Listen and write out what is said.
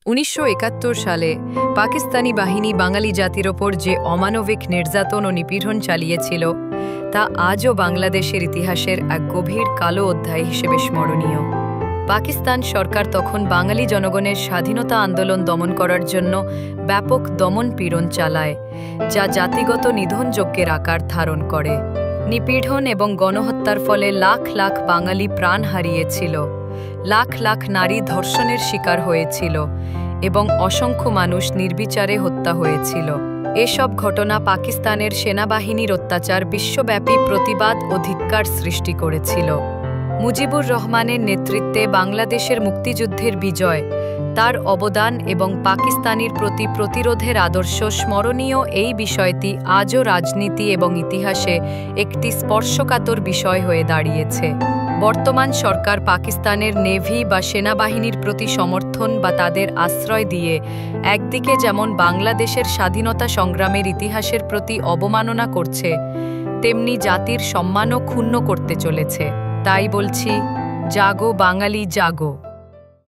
1971 সালে পাকিস্তানি বাহিনী বাঙালি জাতির ওপর যে অমানবিক নির্যাতন ও নিপীড়ন চালিয়েছিল তা আজও বাংলাদেশের ইতিহাসের এক গভীর কালো অধ্যায় হিসেবে স্মরণীয়। পাকিস্তান সরকার তখন বাঙালি জনগণের স্বাধীনতা আন্দোলন দমন করার জন্য ব্যাপক দমন-পীড়ন চালায়, যা জাতিগত নিধনযজ্ঞের আকার ধারণ করে। নিপীড়ন এবং গণহত্যার ফলে লাখ লাখ বাঙালি প্রাণ হারিয়েছিল, লাখ লাখ নারী ধর্ষণের শিকার হয়েছিল এবং অসংখ্য মানুষ নির্বিচারে হত্যা হয়েছিল। এসব ঘটনা পাকিস্তানের সেনাবাহিনীর অত্যাচার বিশ্বব্যাপী প্রতিবাদ ও ধিক্কার সৃষ্টি করেছিল। মুজিবুর রহমানের নেতৃত্বে বাংলাদেশের মুক্তিযুদ্ধের বিজয়, তার অবদান এবং পাকিস্তানের প্রতি প্রতিরোধের আদর্শ স্মরণীয় এই বিষয়টি আজও রাজনীতি এবং ইতিহাসে একটি স্পর্শকাতর বিষয় হয়ে দাঁড়িয়েছে। বর্তমান সরকার পাকিস্তানের নেভি বা সেনাবাহিনীর প্রতি সমর্থন বা তাদের আশ্রয় দিয়ে একদিকে যেমন বাংলাদেশের স্বাধীনতা সংগ্রামের ইতিহাসের প্রতি অবমাননা করছে, তেমনি জাতির সম্মানও ক্ষুণ্ণ করতে চলেছে। তাই বলছি, জাগো বাঙালি জাগো।